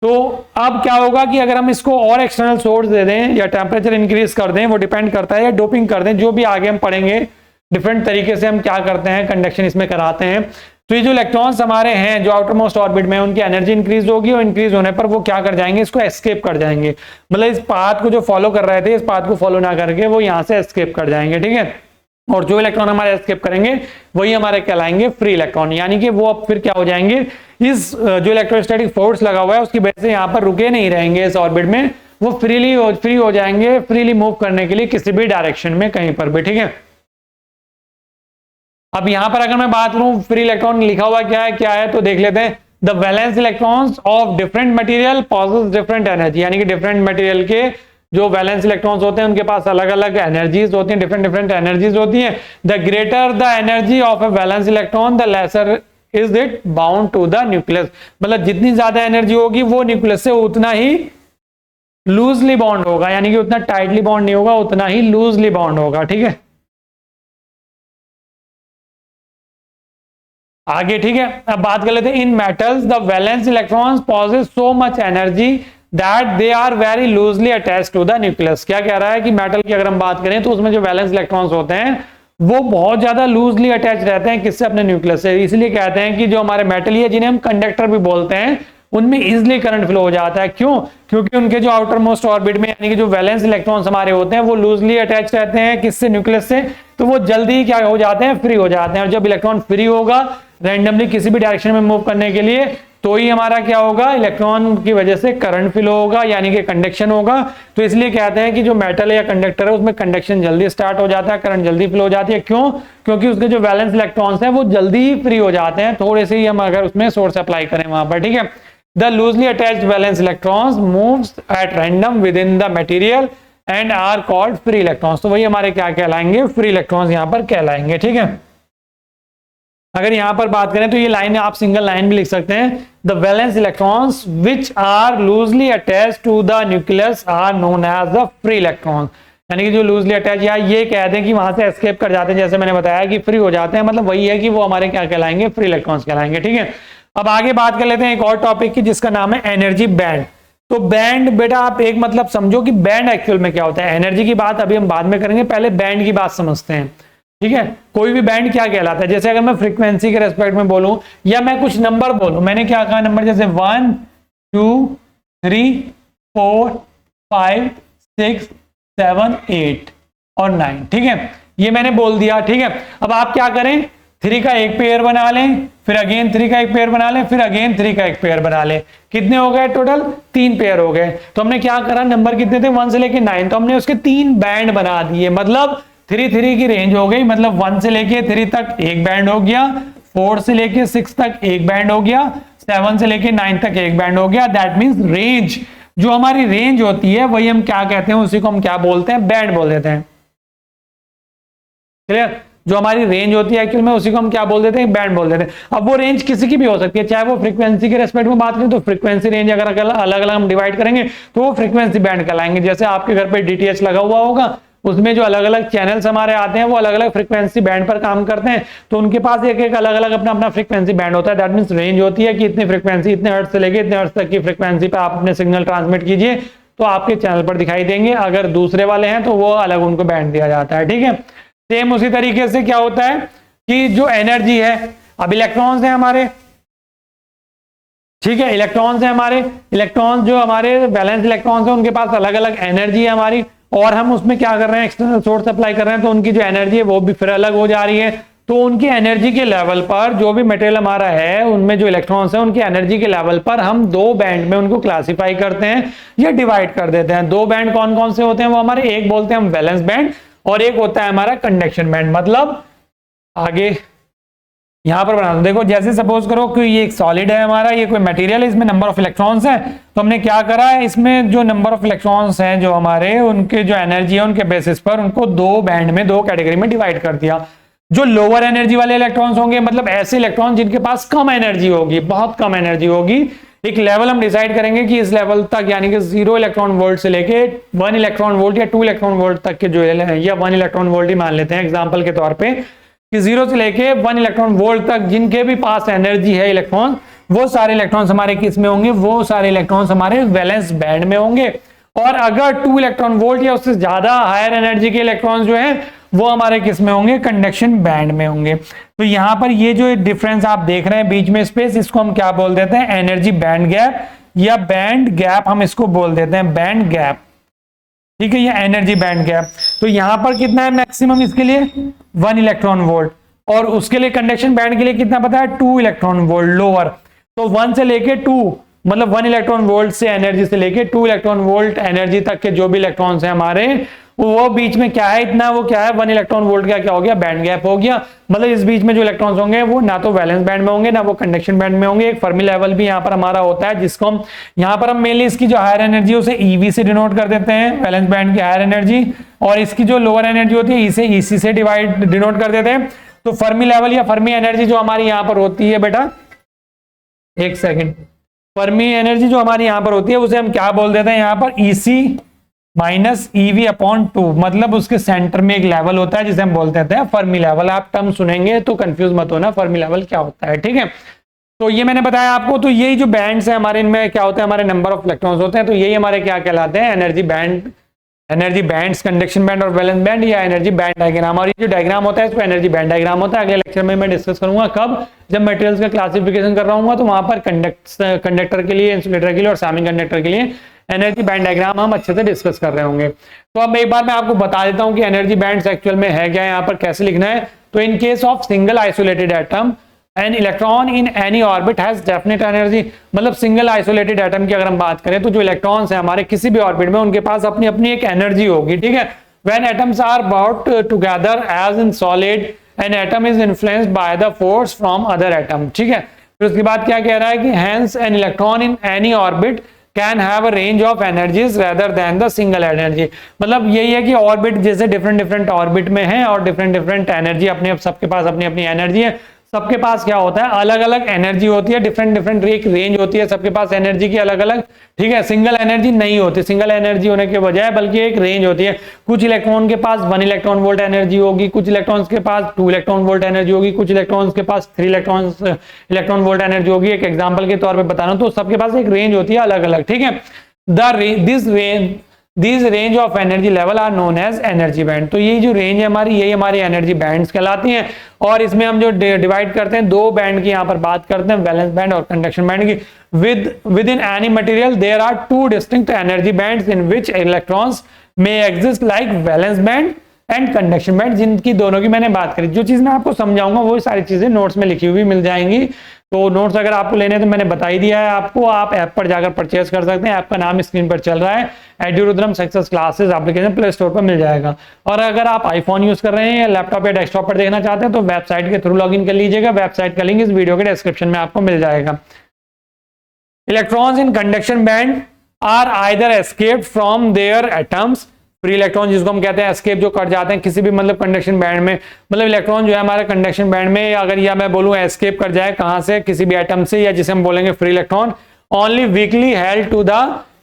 तो अब क्या होगा कि अगर हम इसको और एक्सटर्नल सोर्स दे दें या टेम्परेचर इंक्रीज कर दें, वो डिपेंड करता है, या डोपिंग कर दें, जो भी आगे हम पढ़ेंगे डिफरेंट तरीके से हम क्या करते हैं, कंडक्शन इसमें कराते हैं। तो ये जो इलेक्ट्रॉन्स हमारे हैं जो आउटर मोस्ट ऑर्बिट में, उनकी एनर्जी इंक्रीज होगी और इंक्रीज होने पर वो क्या कर जाएंगे, इसको एस्केप कर जाएंगे। मतलब इस पाथ को जो फॉलो कर रहे थे, इस पाथ को फॉलो ना करके वो यहां से एस्केप कर जाएंगे, ठीक है। और जो इलेक्ट्रॉन हमारे एस्केप करेंगे वही हमारे कहलाएंगे फ्री इलेक्ट्रॉन, यानी कि वो अब फिर क्या हो जाएंगे, इस जो इलेक्ट्रोस्टैटिक फोर्स लगा हुआ है उसकी वजह से यहाँ पर रुके नहीं रहेंगे इस ऑर्बिट में, वो फ्री हो जाएंगे, फ्रीली मूव करने के लिए किसी भी डायरेक्शन में कहीं पर भी, ठीक है। अब यहां पर अगर मैं बात करूं फ्री इलेक्ट्रॉन लिखा हुआ क्या है तो देख लेते हैं। The valence electrons of different material possesses different energy, यानी कि डिफरेंट मटेरियल के जो वैलेंस इलेक्ट्रॉन्स होते हैं उनके पास अलग अलग एनर्जीज होती हैं, डिफरेंट एनर्जीज होती हैं। The greater the energy of a valence electron the lesser is it bound to the nucleus, मतलब जितनी ज्यादा एनर्जी होगी वो न्यूक्लियस से उतना ही लूजली बॉन्ड होगा, यानी कि उतना टाइटली बॉन्ड नहीं होगा, उतना ही लूजली बॉन्ड होगा, ठीक है। आगे, ठीक है। अब बात कर लेते हैं in metals the valence electrons possess so much energy that they are very loosely attached to the nucleus. क्या कह रहा है कि मेटल की अगर हम बात करें तो उसमें जो वैलेंस इलेक्ट्रॉन्स होते हैं वो बहुत ज्यादा लूजली अटैच रहते हैं, किससे, अपने न्यूक्लियस से। इसलिए कहते हैं कि जो हमारे मेटल है जिन्हें हम कंडक्टर भी बोलते हैं, उनमें इजिली करंट फ्लो हो जाता है। क्यों? क्योंकि उनके जो आउटर मोस्ट ऑर्बिट में यानी कि जो वैलेंस इलेक्ट्रॉन्स हमारे होते हैं वो लूजली अटैच रहते हैं, किससे, न्यूक्लियस से, तो वो जल्दी क्या हो जाते हैं, फ्री हो जाते हैं। और जब इलेक्ट्रॉन फ्री होगा रैंडमली किसी भी डायरेक्शन में मूव करने के लिए, तो ही हमारा क्या होगा, इलेक्ट्रॉन की वजह से करंट फ्लो होगा, यानी कि कंडक्शन होगा। तो इसलिए कहते हैं कि जो मेटल है या कंडक्टर है उसमें कंडक्शन जल्दी स्टार्ट हो जाता है, करंट जल्दी फ्लो हो जाती है। क्यों? क्योंकि उसके जो वैलेंस इलेक्ट्रॉन्स हैं वो जल्दी ही फ्री हो जाते हैं, थोड़े से ही हम अगर उसमें सोर्स अप्लाई करें वहां पर, ठीक है। The loosely attached valence electrons moves at random within the material and are called free electrons. तो वही हमारे क्या कहलाएंगे, फ्री इलेक्ट्रॉन्स यहाँ पर कहलाएंगे, ठीक है। अगर यहां पर बात करें तो ये लाइन आप सिंगल लाइन भी लिख सकते हैं, the valence electrons which are loosely attached to the nucleus are known as the free electrons. यानी कि जो लूजली अटैच, या ये कहते हैं कि वहां से एस्केप कर जाते हैं, जैसे मैंने बताया कि फ्री हो जाते हैं, मतलब वही है कि वो हमारे क्या कहलाएंगे, फ्री इलेक्ट्रॉन्स कहलाएंगे, ठीक है। अब आगे बात कर लेते हैं एक और टॉपिक की जिसका नाम है एनर्जी बैंड। तो बैंड बेटा आप एक मतलब समझो कि बैंड एक्चुअल में क्या होता है। एनर्जी की बात अभी हम बाद में करेंगे, पहले बैंड की बात समझते हैं, ठीक है। कोई भी बैंड क्या कहलाता है, जैसे अगर मैं फ्रीक्वेंसी के रेस्पेक्ट में बोलूं या मैं कुछ नंबर बोलूं, मैंने क्या कहा नंबर, जैसे 1 2 3 4 5 6 7 8 और 9, ठीक है, ये मैंने बोल दिया, ठीक है। अब आप क्या करें, 3 का एक पेयर बना लें, फिर अगेन 3 का एक पेयर बना लें, फिर अगेन 3 का एक पेयर बना लें। कितने हो गए टोटल, 3 पेयर हो गए। तो हमने क्या करा, नंबर कितने थे 1 से लेके 9, तो हमने उसके 3 बैंड बना दिए, मतलब 3 की रेंज हो गई, मतलब 1 से लेके 3 तक एक बैंड हो गया, 4 से लेके 6 तक एक बैंड हो गया, 7 से लेके 9 तक एक बैंड हो गया। दैट मींस रेंज, जो हमारी रेंज होती है वही हम क्या कहते हैं, उसी को हम क्या बोलते हैं, बैंड बोल देते हैं, क्लियर। जो हमारी रेंज होती है एक्चुअल में उसी को हम क्या बोल देते हैं, बैंड बोल देते हैं। अब वो रेंज किसी की भी हो सकती है, चाहे वो फ्रीक्वेंसी के रेस्पेक्ट में बात करें तो फ्रीक्वेंसी रेंज अगर अलग अलग हम डिवाइड करेंगे तो वो फ्रीक्वेंसी बैंड कहलाएंगे। जैसे आपके घर पे डीटीएच लगा हुआ होगा, उसमें जो अलग अलग चैनल्स हमारे आते हैं वो अलग अलग फ्रीक्वेंसी बैंड पर काम करते हैं, तो उनके पास एक एक अलग अलग अपना अपना फ्रीक्वेंसी बैंड होता है। दैट मींस रेंज होती है कि इतनी फ्रीक्वेंसी, इतने हर्ट्ज से लेके इतने हर्ट्ज तक की फ्रीक्वेंसी पे आप अपने सिग्नल ट्रांसमिट कीजिए तो आपके चैनल पर दिखाई देंगे। अगर दूसरे वाले हैं तो वो अलग उनको बैंड दिया जाता है, ठीक है। सेम उसी तरीके से क्या होता है कि जो एनर्जी है, अब इलेक्ट्रॉन्स हैं हमारे, ठीक है, इलेक्ट्रॉन्स हैं हमारे, इलेक्ट्रॉन्स जो हमारे वैलेंस इलेक्ट्रॉन्स हैं उनके पास अलग अलग एनर्जी है हमारी, और हम उसमें क्या कर रहे हैं, एक्सटर्नल सोर्स अप्लाई कर रहे हैं, तो उनकी जो एनर्जी है वो भी फिर अलग हो जा रही है। तो उनकी एनर्जी के लेवल पर जो भी मटेरियल हमारा है उनमें जो इलेक्ट्रॉन्स हैं उनकी एनर्जी के लेवल पर हम दो बैंड में उनको क्लासिफाई करते हैं या डिवाइड कर देते हैं। दो बैंड कौन कौन से होते हैं वो हमारे, एक बोलते हैं हम वैलेंस बैंड और एक होता है हमारा कंडक्शन बैंड। मतलब आगे यहां पर बना दो, देखो जैसे सपोज करो कि ये एक सॉलिड है हमारा, ये कोई मटेरियल है, इसमें नंबर ऑफ इलेक्ट्रॉन्स है, तो हमने क्या करा है, इसमें जो नंबर ऑफ इलेक्ट्रॉन्स हैं जो हमारे, उनके जो एनर्जी है उनके बेसिस पर उनको दो बैंड में, दो कैटेगरी में डिवाइड कर दिया। जो लोअर एनर्जी वाले इलेक्ट्रॉन्स होंगे, मतलब ऐसे इलेक्ट्रॉन जिनके पास कम एनर्जी होगी, बहुत कम एनर्जी होगी, एक लेवल हम डिसाइड करेंगे कि इस लेवल तक, यानी कि 0 इलेक्ट्रॉन वोल्ट से लेके 1 इलेक्ट्रॉन वोल्ट या 2 इलेक्ट्रॉन वोल्ट तक के जो है, या 1 इलेक्ट्रॉन वोल्ट ही मान लेते हैं एग्जांपल के तौर पे, कि 0 से लेके 1 इलेक्ट्रॉन वोल्ट तक जिनके भी पास एनर्जी है इलेक्ट्रॉन, वो सारे इलेक्ट्रॉन्स हमारे किस में होंगे, वो सारे इलेक्ट्रॉन्स हमारे वैलेंस बैंड में होंगे। और अगर 2 इलेक्ट्रॉन वोल्ट या उससे ज्यादा हायर एनर्जी के इलेक्ट्रॉन्स जो हैं वो हमारे किस में होंगे, कंडक्शन बैंड में होंगे। तो यहां पर ये जो डिफरेंस आप देख रहे हैं बीच में स्पेस, इसको हम क्या बोल देते हैं, एनर्जी बैंड गैप या बैंड गैप हम इसको बोल देते हैं, बैंड गैप, ठीक है, ये एनर्जी बैंड गैप। तो यहां पर कितना है मैक्सिमम इसके लिए 1 इलेक्ट्रॉन वोल्ट, और उसके लिए कंडक्शन बैंड के लिए कितना पता है, 2 इलेक्ट्रॉन वोल्ट लोअर। तो 1 से लेके 2, मतलब 1 इलेक्ट्रॉन वोल्ट से एनर्जी से लेके 2 इलेक्ट्रॉन वोल्ट एनर्जी तक के जो भी इलेक्ट्रॉन्स हैं हमारे, वो बीच में क्या है इतना, वो क्या है 1 इलेक्ट्रॉन वोल्ट का क्या हो गया, बैंड गैप हो गया। मतलब इस बीच में जो इलेक्ट्रॉन्स होंगे वो ना तो वैलेंस बैंड में होंगे ना वो कंडक्शन बैंड में होंगे। एक फर्मी लेवल भी यहाँ पर हमारा होता है जिसको हम यहाँ पर हम मेनली इसकी जो हायर एनर्जी उसे ईवी से डिनोट कर देते हैं, वैलेंस बैंड की हायर एनर्जी, और इसकी जो लोअर एनर्जी होती है इसे ईसी से डिनोट कर देते हैं। तो फर्मी लेवल या फर्मी एनर्जी जो हमारी यहाँ पर होती है, बेटा एक सेकेंड, फर्मी एनर्जी जो हमारी यहाँ पर होती है उसे हम क्या बोल देते हैं यहाँ पर, ईसी माइनस ईवी अपॉन 2, मतलब उसके सेंटर में एक लेवल होता है जिसे हम बोलते हैं फर्मी लेवल। आप टर्म सुनेंगे तो कंफ्यूज मत होना, फर्मी लेवल क्या होता है, ठीक है। तो ये मैंने बताया आपको। तो यही जो बैंड्स हैं हमारे, इनमें क्या होता है, हमारे नंबर ऑफ इलेक्ट्रॉन्स होते हैं, तो यही हमारे क्या कहलाते हैं, energy band, energy bands, conduction band और वैलेंस बैंड, या एनर्जी बैंड डायग्राम। और ये जो डायग्राम होता है इसको एनर्जी बैंड डायग्राम होता है। अगले लेक्चर में मैं डिस्कस करूंगा, कब, जब मटेरियल्स का क्लासिफिकेशन कर रहा हूँ तो वहां पर कंडक्टर के लिए, इंसुलेटर के लिए और सेमी कंडक्टर के लिए एनर्जी बैंड डायग्राम हम अच्छे से डिस्कस कर रहे होंगे। तो अब एक बार मैं आपको बता देता हूं कि एनर्जी बैंड्स एक्चुअल में है क्या, यहाँ पर कैसे लिखना है। तो in case of single isolated atom an electron in any orbit has definite energy, मतलब सिंगल आइसोलेटेड एटम की अगर हम बात करें तो जो इलेक्ट्रॉन्स हैं हमारे किसी भी ऑर्बिट में उनके पास अपनी अपनी एक एनर्जी होगी, ठीक है। When atoms are bound together as in solid an atom is influenced by the force from other atom, ठीक है। फिर उसके बाद क्या कह रहा है कि hence an electron in any orbit can have a range of energies rather than the single energy. मतलब यही है कि ऑर्बिट जैसे डिफरेंट डिफरेंट ऑर्बिट में है और डिफरेंट डिफरेंट एनर्जी, अपने सबके पास अपनी अपनी एनर्जी है, सबके पास क्या होता है, अलग अलग एनर्जी होती है, डिफरेंट डिफरेंट एक रेंज होती है सबके पास एनर्जी की अलग अलग, ठीक है। सिंगल एनर्जी नहीं होती, सिंगल एनर्जी होने के बजाय बल्कि एक रेंज होती है। कुछ इलेक्ट्रॉन के पास 1 इलेक्ट्रॉन वोल्ट एनर्जी होगी, कुछ इलेक्ट्रॉन्स के पास 2 इलेक्ट्रॉन वोल्ट एनर्जी होगी, कुछ इलेक्ट्रॉन्स के पास 3 इलेक्ट्रॉन वोल्ट एनर्जी होगी। एक एग्जाम्पल के तौर पर बता रहा हूं, तो सबके पास एक रेंज होती है अलग अलग, ठीक है। This range of energy level are known as energy band. तो ये जो रेंज है हमारी, यही हमारी एनर्जी बैंड्स कहलाती हैं। और इसमें हम जो डिवाइड करते हैं दो बैंड की यहाँ पर बात करते हैं, वैलेंस बैंड और कंडक्शन बैंड की। Within any material there are 2 distinct energy bands in which electrons may exist like valence band and conduction band, जिनकी दोनों की मैंने बात करी। जो चीज मैं आपको समझाऊंगा वो सारी चीजें नोट्स में लिखी हुई मिल जाएंगी। तो नोट्स अगर आपको लेने तो मैंने बता ही दिया है आपको, आप ऐप पर जाकर परचेज कर सकते हैं। ऐप का नाम स्क्रीन पर चल रहा है, Edurudram success classes application play store पर मिल जाएगा। और अगर आप आईफोन यूज कर रहे हैं या लैपटॉप या डेस्कटॉप पर देखना चाहते हैं तो वेबसाइट के थ्रू लॉगिन कर लीजिएगा। वेबसाइट का लिंक इस वीडियो के डिस्क्रिप्शन में आपको मिल जाएगा। Electrons in conduction band are either escaped from their atoms free electron जिसको हम कहते हैं एस्केप, जो कट जाते हैं किसी भी मतलब कंडक्शन बैंड में, मतलब इलेक्ट्रॉन जो है हमारे कंडक्शन बैंड में अगर या मैं बोलूँ एस्केप कर जाए कहाँ से, किसी भी एटम से, या जिसे हम बोलेंगे free electron, only weakly held to the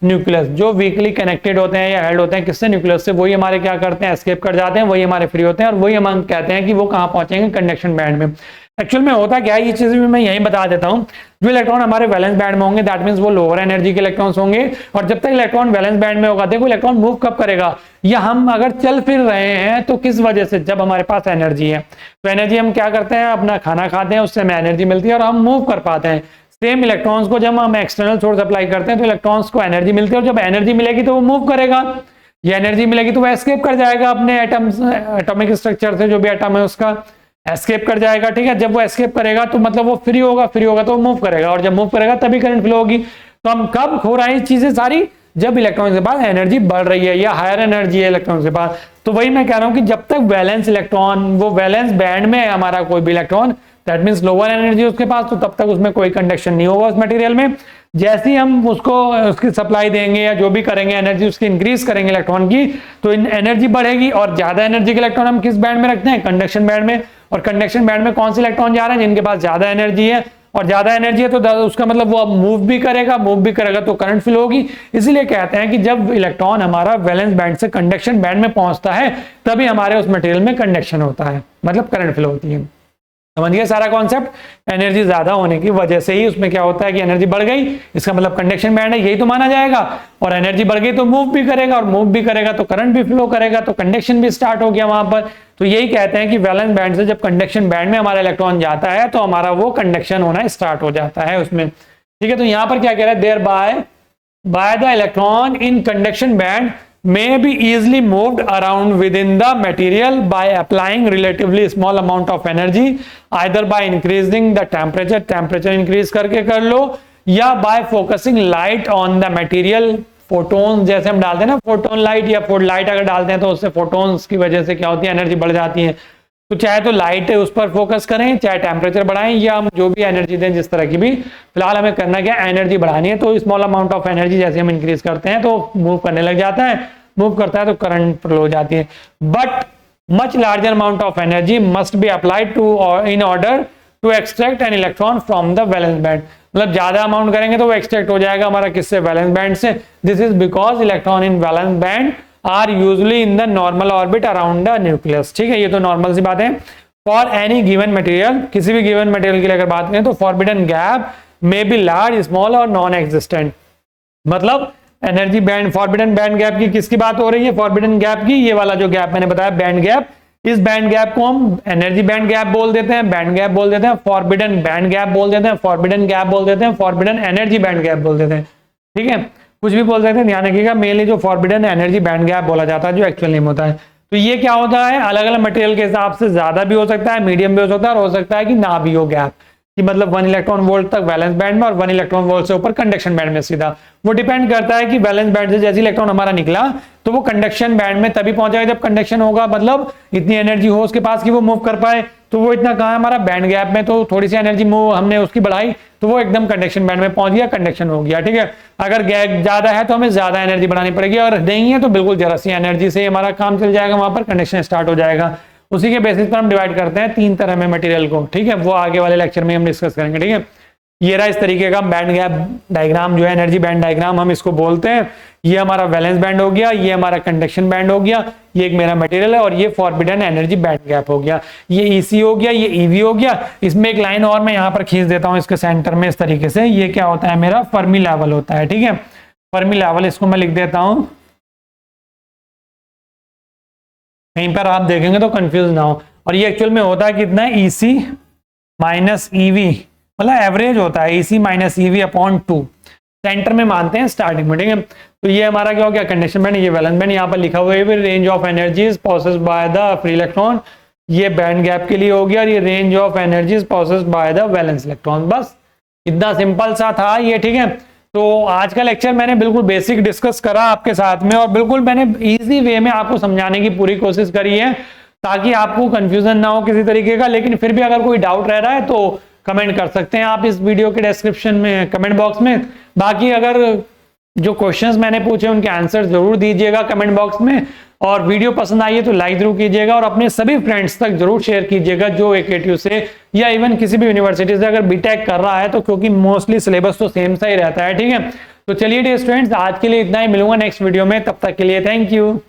nucleus, जो वीकली कनेक्टेड होते हैं या हेल्ड होते हैं किससे, न्यूक्लियस से, वही हमारे क्या करते हैं, एस्केप कर जाते हैं, वही हमारे फ्री होते हैं, और वही हम कहते हैं कि वो कहाँ पहुंचेंगे, कंडक्शन बैंड में। एक्चुअल में होता क्या है, ये चीज भी मैं यही बता देता हूं, जो इलेक्ट्रॉन हमारे वैलेंस बैंड में होंगे दैट मींस वो लोअर एनर्जी के इलेक्ट्रॉन्स होंगे, और जब तक इलेक्ट्रॉन वैलेंस बैंड में होगा, देखो इलेक्ट्रॉन मूव कब करेगा, या हम अगर चल फिर रहे हैं तो किस वजह से, जब हमारे पास एनर्जी है, तो एनर्जी हम क्या करते हैं, अपना खाना खाते हैं, उससे हमें एनर्जी मिलती है और हम मूव कर पाते हैं। सेम इलेक्ट्रॉन्स को जब हम एक्सटर्नल सोर्स अप्लाई करते हैं तो इलेक्ट्रॉन्स को एनर्जी मिलती है, और जब एनर्जी मिलेगी तो वो मूव करेगा, ये एनर्जी मिलेगी तो वो एस्केप कर जाएगा अपने एटम्स, एटॉमिक स्ट्रक्चर से, जो भी एटम है उसका एस्केप कर जाएगा, ठीक है। जब वो एस्केप करेगा तो मतलब वो फ्री होगा, फ्री होगा तो वो मूव करेगा, और जब मूव करेगा तभी करंट फ्लो होगी। तो हम कब हो रहा है चीजें सारी, जब इलेक्ट्रॉन के पास एनर्जी बढ़ रही है या हायर एनर्जी है इलेक्ट्रॉन के पास। तो वही मैं कह रहा हूं कि जब तक वैलेंस इलेक्ट्रॉन, वो वैलेंस बैंड में है हमारा कोई भी electron, that means lower energy उसके पास, तो तब तक उसमें कोई कंडक्शन नहीं होगा उस मटेरियल में। जैसे ही हम उसको उसकी सप्लाई देंगे या जो भी करेंगे, एनर्जी उसकी इंक्रीज करेंगे इलेक्ट्रॉन की, तो एनर्जी बढ़ेगी, और ज्यादा एनर्जी के इलेक्ट्रॉन हम किस बैंड में रखते हैं, कंडक्शन बैंड में। और कंडक्शन बैंड में कौन से इलेक्ट्रॉन जा रहे हैं, जिनके पास ज्यादा एनर्जी है, और ज्यादा एनर्जी है तो उसका मतलब वो अब मूव भी करेगा तो करंट फ्लो होगी। इसीलिए कहते हैं कि जब इलेक्ट्रॉन हमारा वैलेंस बैंड से कंडक्शन बैंड में पहुंचता है तभी हमारे उस मटेरियल में कंडक्शन होता है, मतलब करंट फ्लो होती है। समझ गए सारा कॉन्सेप्ट। एनर्जी ज्यादा होने की वजह से ही उसमें क्या होता है कि एनर्जी बढ़ गई, इसका मतलब कंडक्शन बैंड है, यही तो माना जाएगा। और एनर्जी बढ़ गई तो मूव भी करेगा, और मूव भी करेगा तो करंट भी फ्लो करेगा, तो कंडक्शन भी स्टार्ट हो गया वहां पर। तो यही कहते हैं कि वैलेंस बैंड से जब कंडक्शन बैंड में हमारा इलेक्ट्रॉन जाता है तो हमारा वो कंडक्शन होना स्टार्ट हो जाता है उसमें, ठीक है। तो यहां पर क्या कह रहा है, thereby the electron in conduction band may be easily moved around within the material by applying relatively small amount of energy, either by increasing the temperature increase करके कर लो, या by focusing light on the material, photon जैसे हम डालते हैं ना, photon light या light अगर डालते हैं तो उससे फोटोन्स की वजह से क्या होती है, एनर्जी बढ़ जाती है। तो चाहे तो लाइट उस पर फोकस करें, चाहे टेम्परेचर बढ़ाएं, या हम जो भी एनर्जी दें जिस तरह की भी, फिलहाल हमें करना क्या, एनर्जी बढ़ानी है। तो स्मॉल अमाउंट ऑफ एनर्जी जैसे हम इंक्रीज करते हैं तो मूव करने लग जाता है, मूव करता है तो करंट फ्लो हो जाती है। But much larger amount of energy must be applied to in order to extract an electron from the valence band, मतलब ज्यादा अमाउंट करेंगे तो वो एक्सट्रैक्ट हो जाएगा हमारा किससे, वैलेंस बैंड से। This is because electron in valence band are usually in the normal orbit around the nucleus, ठीक है, ये तो नॉर्मल सी बात है। फॉर एनी गिवन मटेरियल, किसी भी गिवन मटेरियल की अगर बात करें तो forbidden gap may be large, small और नॉन एग्जिस्टेंट, मतलब energy band, forbidden band gap की किसकी बात हो रही है, फॉरबिडन गैप की, ये वाला जो गैप मैंने बताया बैंड गैप, इस बैंड गैप को हम एनर्जी बैंड गैप बोल देते हैं, बैंड गैप बोल देते हैं, फॉरबिडन बैंड गैप बोल देते हैं, फॉरबिडन गैप बोल देते हैं, फॉरबिडन एनर्जी बैंड गैप बोल देते हैं, ठीक है, कुछ भी बोल सकते हैं। ध्यान रखिएगा मेनली जो फॉरबिडन एनर्जी बैंड गैप बोला जाता है, जो एक्चुअल नेम होता है। तो ये क्या होता है, अलग अलग मटेरियल के हिसाब से ज्यादा भी हो सकता है, मीडियम भी हो सकता है, और हो सकता है कि ना भी हो गैप, कि मतलब 1 इलेक्ट्रॉन वोल्ट तक वैलेंस बैंड में और 1 इलेक्ट्रॉन वोल्ट से ऊपर कंडक्शन बैंड में सीधा। वो डिपेंड करता है कि वैलेंस बैंड से जैसे इलेक्ट्रॉन हमारा निकला तो वो कंडक्शन बैंड में तभी पहुंचेगा जब कंडक्शन होगा, मतलब इतनी एनर्जी हो उसके पास कि वो मूव कर पाए। तो वो इतना कहाँ है हमारा बैंड गैप में, तो थोड़ी सी एनर्जी मूव हमने उसकी बढ़ाई तो वो एकदम कंडक्शन बैंड में पहुंच गया, कंडक्शन हो गया, ठीक है। अगर गैप ज्यादा है तो हमें ज्यादा एनर्जी बढ़ानी पड़ेगी, और नहीं है तो बिल्कुल जरा सी एनर्जी से हमारा काम चल जाएगा, वहां पर कंडक्शन स्टार्ट हो जाएगा। उसी के बेसिस पर हम डिवाइड करते हैं 3 तरह में मटेरियल को, ठीक है, वो आगे वाले लेक्चर में हम डिस्कस करेंगे, ठीक है। ये रहा इस तरीके का बैंड गैप डायग्राम, जो है एनर्जी बैंड डायग्राम हम इसको बोलते हैं। ये हमारा वैलेंस बैंड हो गया, ये हमारा कंडक्शन बैंड हो गया, ये एक मेरा मटेरियल है, और ये फॉरबिडन एनर्जी बैंड गैप हो गया, ये ईसी हो गया, ये ईवी हो गया। इसमें एक लाइन और मैं यहाँ पर खींच देता हूँ इसके सेंटर में इस तरीके से, ये क्या होता है मेरा फर्मी लेवल होता है, ठीक है, फर्मी लेवल, इसको मैं लिख देता हूँ, कहीं पर आप देखेंगे तो कंफ्यूज ना हो। और ये एक्चुअल में होता है कितना है, ईसी माइनस ईवी, मतलब एवरेज होता है EC minus EV upon 2, centre में मानते हैं स्टार्टिंग में, ठीक है। तो ये हमारा क्या हो गया, कंडक्शन बैंड, ये वैलेंस बैंड, यहाँ पर लिखा हुआ है range of energies possessed by the free electron, ये बैंड गैप के लिए हो गया, और ये range of energies possessed by the valence electron. बस इतना सिंपल सा था ये, ठीक है। तो आज का लेक्चर मैंने बिल्कुल बेसिक डिस्कस करा आपके साथ में, और बिल्कुल मैंने इजी वे में आपको समझाने की पूरी कोशिश करी है ताकि आपको कंफ्यूजन ना हो किसी तरीके का। लेकिन फिर भी अगर कोई डाउट रह रहा है तो कमेंट कर सकते हैं आप इस वीडियो के डिस्क्रिप्शन में, कमेंट बॉक्स में। बाकी अगर जो क्वेश्चंस मैंने पूछे उनके आंसर जरूर दीजिएगा कमेंट बॉक्स में, और वीडियो पसंद आई है तो लाइक जरूर कीजिएगा और अपने सभी फ्रेंड्स तक जरूर शेयर कीजिएगा जो AKTU से या इवन किसी भी यूनिवर्सिटी से अगर बीटेक कर रहा है तो, क्योंकि मोस्टली सिलेबस तो सेम सा ही रहता है। ठीक है, तो चलिए डियर स्टूडेंट्स आज के लिए इतना ही, मिलूंगा नेक्स्ट वीडियो में, तब तक के लिए थैंक यू।